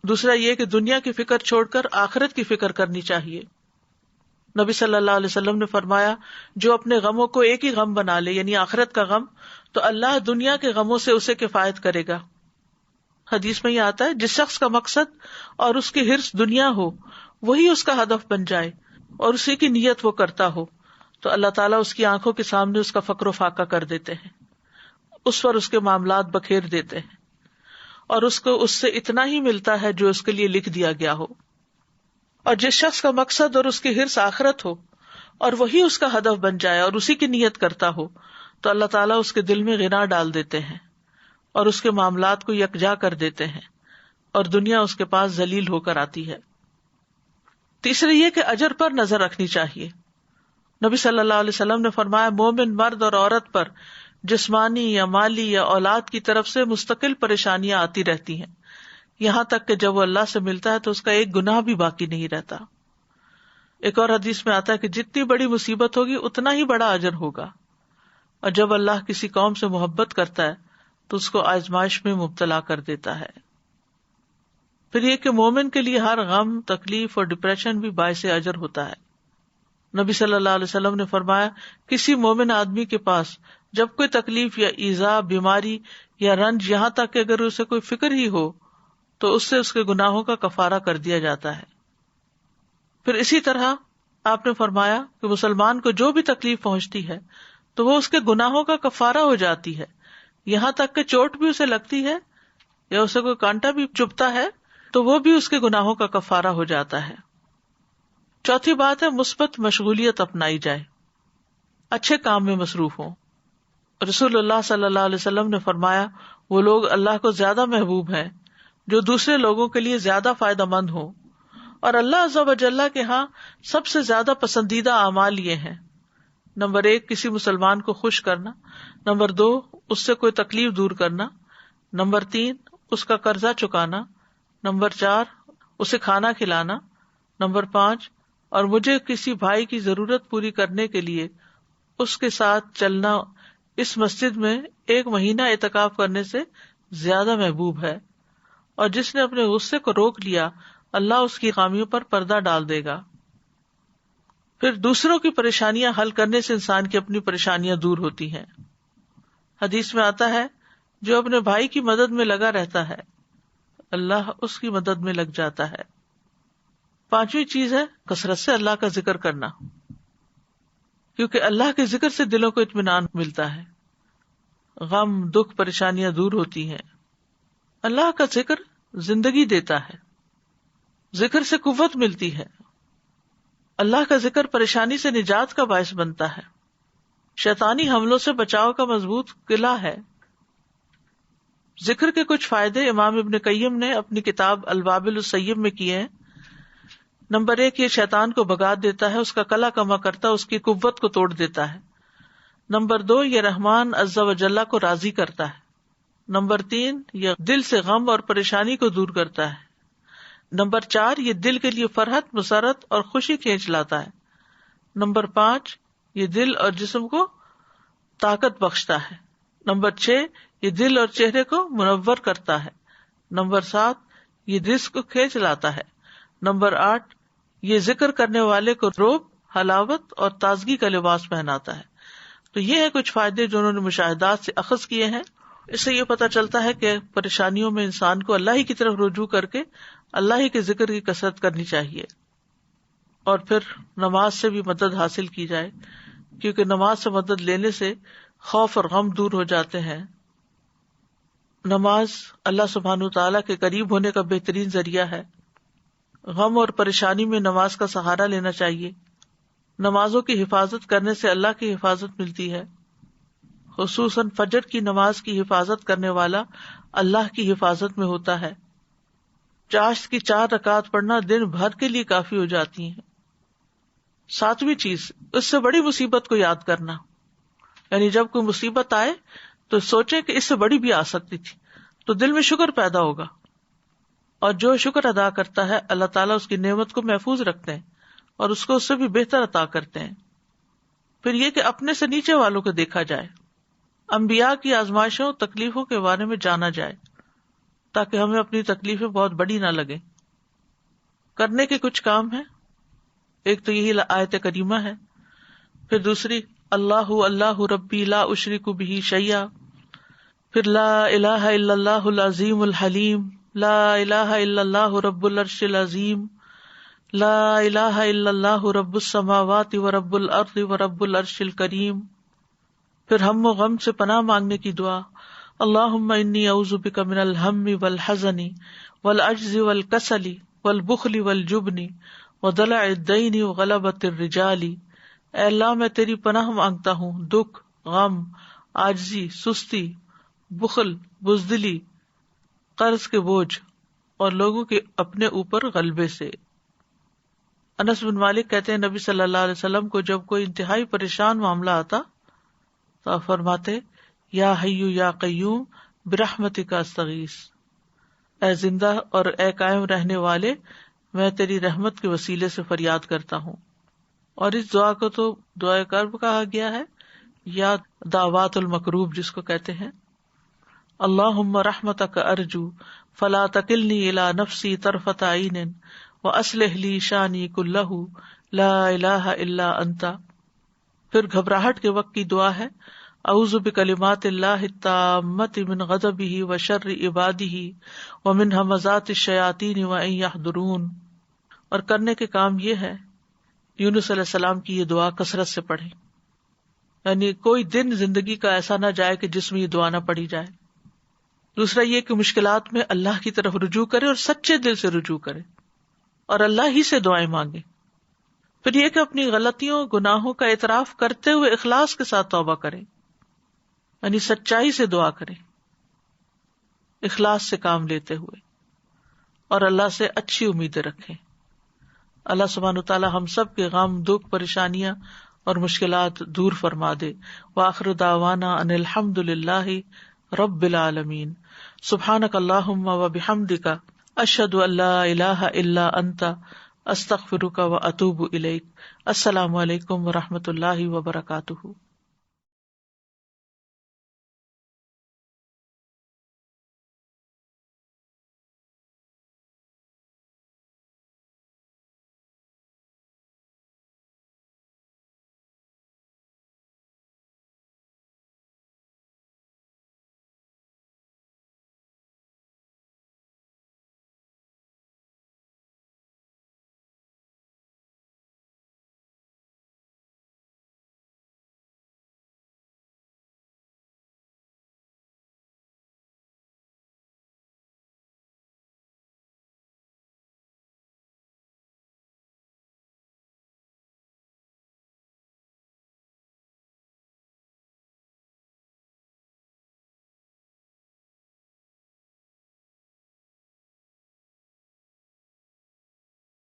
دوسرا یہ کہ دنیا کی فکر چھوڑ کر آخرت کی فکر کرنی چاہیے. نبی صلی اللہ علیہ وسلم نے فرمایا جو اپنے غموں کو ایک ہی غم بنا لے یعنی آخرت کا غم تو اللہ دنیا کے غموں سے اسے کفایت کرے گا. حدیث میں یہ آتا ہے جس شخص کا مقصد اور اس کی حرص دنیا ہو وہی اس کا ہدف بن جائے اور اسی کی نیت وہ کرتا ہو تو اللہ تعالیٰ اس کی آنکھوں کے سامنے اس کا فقر و فاقہ کر دیتے ہیں، اس پر اس کے معاملات بکھیر دیتے ہیں اور اس کو اس سے اتنا ہی ملتا ہے جو اس کے لیے لکھ دیا گیا ہو. اور جس شخص کا مقصد اور اس کی حرص آخرت ہو اور وہی اس کا ہدف بن جائے اور اسی کی نیت کرتا ہو تو اللہ تعالیٰ اس کے دل میں غنا ڈال دیتے ہیں اور اس کے معاملات کو یکجا کر دیتے ہیں اور دنیا اس کے پاس ذلیل ہو کر آتی ہے. تیسرے یہ کہ اجر پر نظر رکھنی چاہیے. نبی صلی اللہ علیہ وسلم نے فرمایا مومن مرد اور عورت پر جسمانی یا مالی یا اولاد کی طرف سے مستقل پریشانیاں آتی رہتی ہیں یہاں تک کہ جب وہ اللہ سے ملتا ہے تو اس کا ایک گناہ بھی باقی نہیں رہتا. ایک اور حدیث میں آتا ہے کہ جتنی بڑی مصیبت ہوگی اتنا ہی بڑا اجر ہوگا، اور جب اللہ کسی قوم سے محبت کرتا ہے تو اس کو آزمائش میں مبتلا کر دیتا ہے. پھر یہ کہ مومن کے لیے ہر غم، تکلیف اور ڈپریشن بھی باعث اجر ہوتا ہے. نبی صلی اللہ علیہ وسلم نے فرمایا کسی مومن آدمی کے پاس جب کوئی تکلیف یا ایذا، بیماری یا رنج، یہاں تک کہ اگر اسے کوئی فکر ہی ہو تو اس سے اس کے گناہوں کا کفارہ کر دیا جاتا ہے. پھر اسی طرح آپ نے فرمایا کہ مسلمان کو جو بھی تکلیف پہنچتی ہے تو وہ اس کے گناہوں کا کفارہ ہو جاتی ہے، یہاں تک کہ چوٹ بھی اسے لگتی ہے یا اسے کوئی کانٹا بھی چبھتا ہے تو وہ بھی اس کے گناہوں کا کفارہ ہو جاتا ہے. چوتھی بات ہے مثبت مشغولیت اپنائی جائے، اچھے کام میں مصروف ہوں. رسول اللہ صلی اللہ علیہ وسلم نے فرمایا وہ لوگ اللہ کو زیادہ محبوب ہیں جو دوسرے لوگوں کے لیے زیادہ فائدہ مند ہوں اور اللہ عز و جل کے ہاں سب سے زیادہ پسندیدہ اعمال یہ ہیں: نمبر 1 کسی مسلمان کو خوش کرنا، نمبر 2 اس سے کوئی تکلیف دور کرنا، نمبر 3 اس کا قرضہ چکانا، نمبر 4 اسے کھانا کھلانا، نمبر 5 اور مجھے کسی بھائی کی ضرورت پوری کرنے کے لیے اس کے ساتھ چلنا اس مسجد میں 1 مہینہ اعتکاف کرنے سے زیادہ محبوب ہے، اور جس نے اپنے غصے کو روک لیا اللہ اس کی خامیوں پر پردہ ڈال دے گا۔ پھر دوسروں کی پریشانیاں حل کرنے سے انسان کی اپنی پریشانیاں دور ہوتی ہیں۔ حدیث میں آتا ہے جو اپنے بھائی کی مدد میں لگا رہتا ہے اللہ اس کی مدد میں لگ جاتا ہے۔ 5ویں چیز ہے کثرت سے اللہ کا ذکر کرنا، کیونکہ اللہ کے ذکر سے دلوں کو اطمینان ملتا ہے، غم دکھ پریشانیاں دور ہوتی ہیں۔ اللہ کا ذکر زندگی دیتا ہے، ذکر سے قوت ملتی ہے۔ اللہ کا ذکر پریشانی سے نجات کا باعث بنتا ہے، شیطانی حملوں سے بچاؤ کا مضبوط قلعہ ہے۔ ذکر کے کچھ فائدے امام ابن قیم نے اپنی کتاب الوابل الصیب میں کیے ہیں۔ نمبر 1 یہ شیطان کو بھگا دیتا ہے، اس کا قلع کما کرتا ہے، اس کی قوت کو توڑ دیتا ہے۔ نمبر 2 یہ رحمان عز و جل کو راضی کرتا ہے۔ نمبر 3 یہ دل سے غم اور پریشانی کو دور کرتا ہے۔ نمبر 4 یہ دل کے لیے فرحت، مسرت اور خوشی کھینچ لاتا ہے۔ نمبر 5 یہ دل اور جسم کو طاقت بخشتا ہے۔ نمبر 6 یہ دل اور چہرے کو منور کرتا ہے۔ نمبر 7 یہ رزق کو کھینچ لاتا ہے۔ نمبر 8 یہ ذکر کرنے والے کو روب، حلاوت اور تازگی کا لباس پہناتا ہے۔ تو یہ ہے کچھ فائدے جو انہوں نے مشاہدات سے اخذ کیے ہیں۔ اس سے یہ پتہ چلتا ہے کہ پریشانیوں میں انسان کو اللہ ہی کی طرف رجوع کر کے اللہ ہی کے ذکر کی کثرت کرنی چاہیے، اور پھر نماز سے بھی مدد حاصل کی جائے، کیونکہ نماز سے مدد لینے سے خوف اور غم دور ہو جاتے ہیں۔ نماز اللہ سبحانہ وتعالیٰ کے قریب ہونے کا بہترین ذریعہ ہے۔ غم اور پریشانی میں نماز کا سہارا لینا چاہیے۔ نمازوں کی حفاظت کرنے سے اللہ کی حفاظت ملتی ہے، خصوصاً فجر کی نماز کی حفاظت کرنے والا اللہ کی حفاظت میں ہوتا ہے۔ چاشت کی 4 رکعت پڑھنا دن بھر کے لیے کافی ہو جاتی ہیں۔ 7ویں چیز اس سے بڑی مصیبت کو یاد کرنا، یعنی جب کوئی مصیبت آئے تو سوچے کہ اس سے بڑی بھی آ سکتی تھی، تو دل میں شکر پیدا ہوگا، اور جو شکر ادا کرتا ہے اللہ تعالیٰ اس کی نعمت کو محفوظ رکھتے ہیں اور اس کو اس سے بھی بہتر عطا کرتے ہیں۔ پھر یہ کہ اپنے سے نیچے والوں کو دیکھا جائے، انبیاء کی آزمائشوں تکلیفوں کے بارے میں جانا جائے، تاکہ ہمیں اپنی تکلیفیں بہت بڑی نہ لگیں۔ کرنے کے کچھ کام ہیں، ایک تو یہی آیت کریمہ ہے، پھر دوسری اللہ اللہ ربی لا اشرک بہ شیئا، پھر لا الہ الا اللہ العظیم الحلیم، لا الہ الا اللہ رب العرش العظیم، لا الہ الا اللہ رب السماوات ورب الارض ورب العرش الکریم۔ پھر ہم و غم سے پناہ مانگنے کی دعا، اللہم انی اعوذ بک من الہم والحزن والعجز والکسل والبخل والجبن ودلع الدین وغلبۃ الرجال۔ اے اللہ میں تیری پناہ مانگتا ہوں دکھ، غم، عاجزی، سستی، بخل، بزدلی، قرض کے بوجھ اور لوگوں کے اپنے اوپر غلبے سے۔ انس بن مالک کہتے ہیں نبی صلی اللہ علیہ وسلم کو جب کوئی انتہائی پریشان معاملہ آتا تو آپ فرماتے یا حی یا قیوم برحمتک استغیث، اے زندہ اور اے قائم رہنے والے میں تیری رحمت کے وسیلے سے فریاد کرتا ہوں۔ اور اس دعا کو تو دعائے کرب کہا گیا ہے، یا دعوات المکروب جس کو کہتے ہیں۔ اللہم رحمتک ارجو فلا تکلنی الی نفسی طرفۃ عین واصلح لی شانی کلہ لا الہ الا انت۔ پھر گھبراہٹ کے وقت کی دعا ہے اعوذ بکلمات اللہ التامۃ من غضبہ وشر عبادہ ومن ہمزات الشیاطین وان یحضرون۔ اور کرنے کے کام یہ ہے یونس علیہ السلام کی یہ دعا کثرت سے پڑھیں، یعنی کوئی دن زندگی کا ایسا نہ جائے کہ جس میں یہ دعا نہ پڑھی جائے۔ دوسرا یہ کہ مشکلات میں اللہ کی طرف رجوع کرے اور سچے دل سے رجوع کرے اور اللہ ہی سے دعائیں مانگے۔ پھر یہ کہ اپنی غلطیوں گناہوں کا اعتراف کرتے ہوئے اخلاص کے ساتھ توبہ کرے، یعنی سچائی سے دعا کرے، اخلاص سے کام لیتے ہوئے، اور اللہ سے اچھی امیدیں رکھیں۔ اللہ سبحانہ تعالی ہم سب کے غم، دکھ، پریشانیاں اور مشکلات دور فرما دے. وآخر دعوانا ان الحمد للہ رب العالمین. سبحانک اللہم وبحمدک اشہد ان لا الہ الا انت استغفرک واتوب الیک. السلام علیکم ورحمۃ اللہ وبرکاتہ.